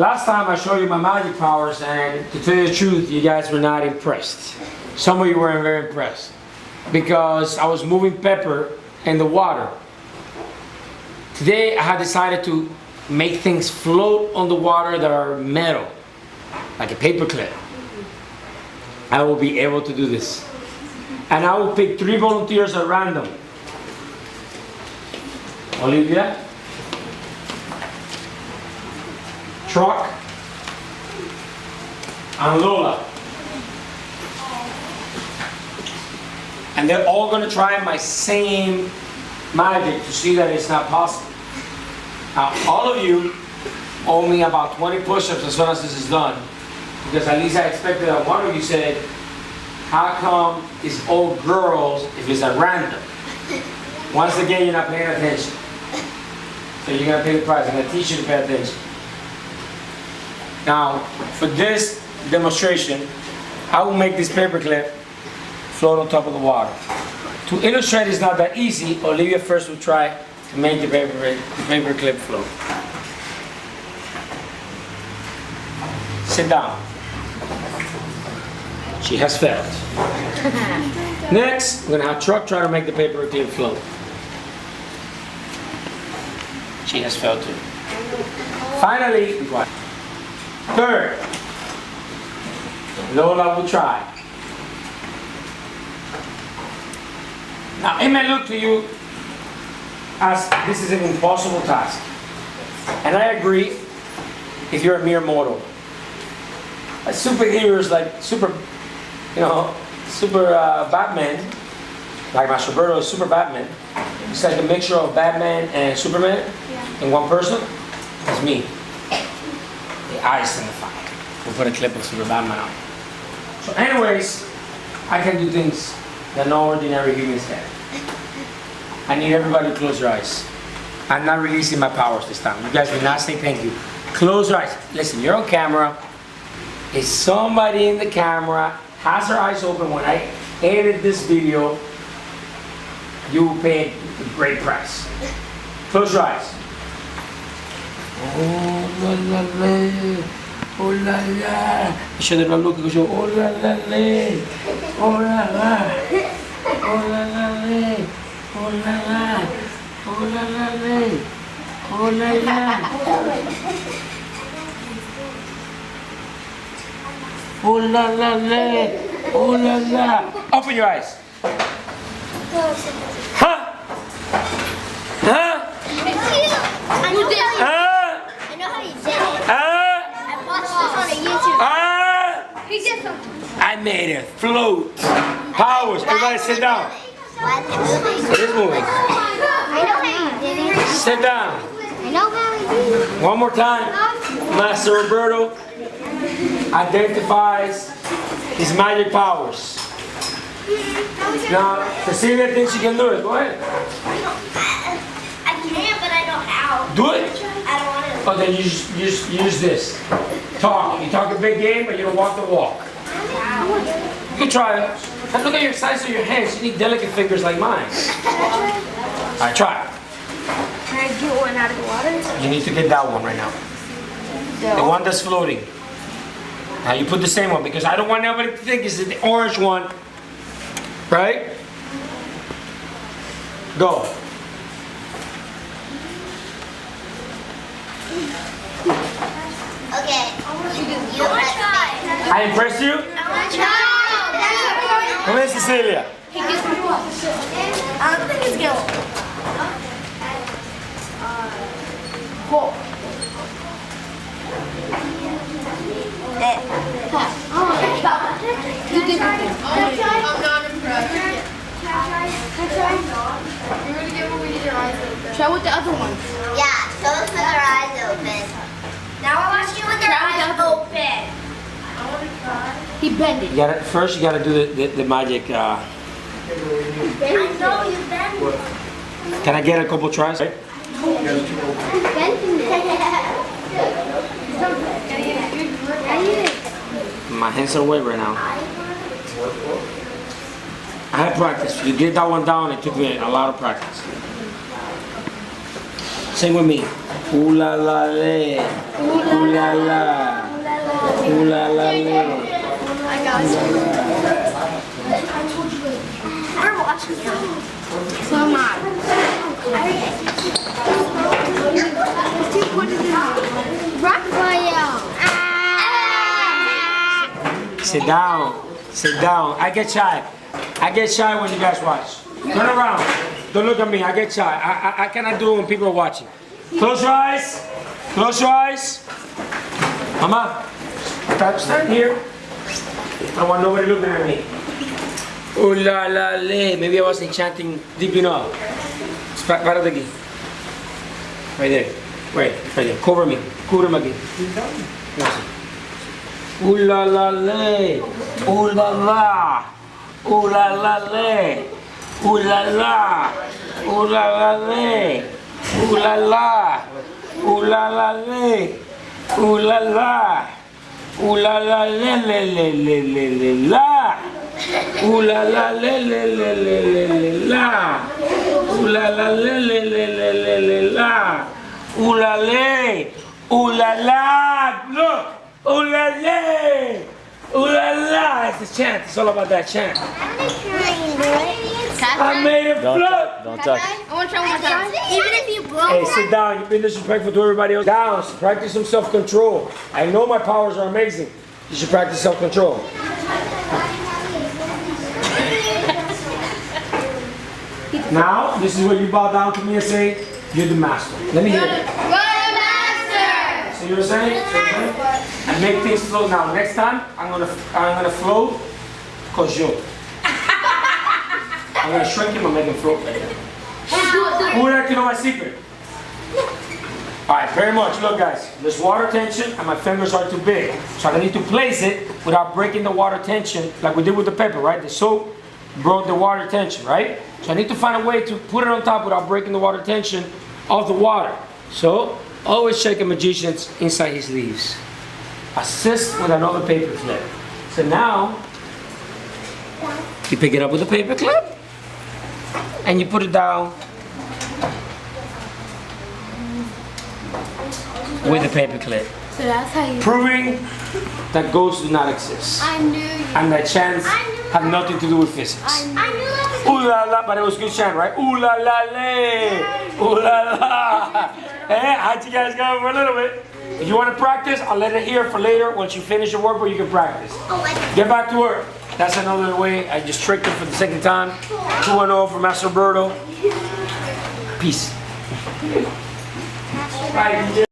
Last time I showed you my magic powers, and to tell you the truth, you guys were not impressed. Some of you weren't very impressed because I was moving pepper in the water. Today I have decided to make things float on the water that are metal, like a paper clip. I will be able to do this. And I will pick 3 volunteers at random. Olivia, Truck, and Lola. And they're all going to try my same magic to see that it's not possible. Now, all of you owe me about 20 push-ups as soon as this is done. Because at least I expected that one of you said, how come it's all girls if it's at random? Once again, you're not paying attention. So you're going to pay the price. I'm going to teach you to pay attention. Now, for this demonstration, I will make this paper clip float on top of the water. To illustrate it's not that easy, Olivia first will try to make the paper clip float. Sit down. She has failed. Next, we're going to have Truck try to make the paper clip float. She has failed too. Finally, third, Lola will try. Now, it may look to you as this is an impossible task. And I agree if you're a mere mortal. Superheroes like super Batman, like Master Roberto is Super Batman. It's like a mixture of Batman and Superman in one person. That's me. The eyes and the fire. We'll put a clip of Super Batman on. So anyways, I can do things that no ordinary humans can. I need everybody to close your eyes. I'm not releasing my powers this time. You guys will not say thank you. Close your eyes. Listen, you're on camera. If somebody in the camera has their eyes open when I edit this video, you will pay a great price. Close your eyes. Oh la la la, oh la la. Should I look at you? Oh la la la, oh la la, oh la la la, oh la la, oh la la la, oh la la. Oh la la la, oh la la. Open your eyes. Huh? Huh? You did it. I know how you did it. I watched this on YouTube. He did something. I made it float. Powers. Everybody sit down. It is moving. I know how you did it. Sit down. I know how you did it. One more time. Master Roberto identifies his magic powers. Now, Cecilia thinks she can do it. Go ahead. I can, but I know how. Do it. I don't want to. Oh, then you just use this. Talk. You talk a big game, but you don't walk the walk. You can try it. And look at your size of your hands. You need delicate fingers like mine. All right, try it. Can I get one out of the water? You need to get that one right now. The one that's floating. Now you put the same one because I don't want nobody to think it's the orange one. Right? Go. Okay. You want to try? I impressed you? I want to try. Come here, Cecilia. I don't think it's good. You did it. I'm not impressed. You're gonna get one with your eyes open. Try with the other one. Yeah, those with their eyes open. Now I want you with your eyes open. I want to try. He bent it. First you gotta do the magic. I know you bend it. Can I get a couple tries? Right? My hands are wet right now. I had practice. You get that one down, it took me a lot of practice. Sing with me. Ooh la la le. Ooh la la. Ooh la la le. I got you. We're watching you. So am I. Raphael. Sit down. Sit down. I get shy. I get shy when you guys watch. Turn around. Don't look at me. I get shy. I cannot do it when people are watching. Close your eyes. Close your eyes. Mama, stand here. I don't want nobody looking at me. Ooh la la le. Maybe I wasn't chanting deep enough. Párate aquí. Right there. Right there. Cover me. Cúbreme aquí. Ooh la la le. Ooh la la. Ooh la la le. Ooh la la. Ooh la la le. Ooh la la. Ooh la la le. Ooh la la. Ooh la la le le le le le le la. Ooh la la le le le le le le la. Ooh la la le le le le le le la. Ooh la le. Ooh la la. Look. Ooh la le. Ooh la la. It's the chant. It's all about that chant. I made it float. Don't touch. I want to try one more time. Even if you blow Hey, sit down. You've been disrespectful to everybody else. Down. Practice some self-control. I know my powers are amazing. You should practice self-control. Now, this is where you bow down to me and say, you're the master. Let me hear it. Master! See what I'm saying? And make things float now. Next time, I'm gonna float cause you. I'm gonna shrink him and make him float like that. Who would like to know my secret? Alright, very much. Look guys, there's water tension and my fingers are too big. So I need to place it without breaking the water tension like we did with the pepper, right? The soap broke the water tension, right? So I need to find a way to put it on top without breaking the water tension of the water. So, always check a magician's inside his leaves. Assist with another paper clip. So now, you pick it up with a paper clip and you put it down with a paper clip. So that's how you... Proving that ghosts do not exist. I knew you. And that chants have nothing to do with physics. I knew that. Ooh la la, but it was good chant, right? Ooh la la le. Ooh la la. Eh, how'd you guys go for a little bit? If you want to practice, I'll let it here for later. Once you finish your work, but you can practice. Get back to work. That's another way. I just tricked him for the second time. 2-0 for Master Roberto. Peace. Bye.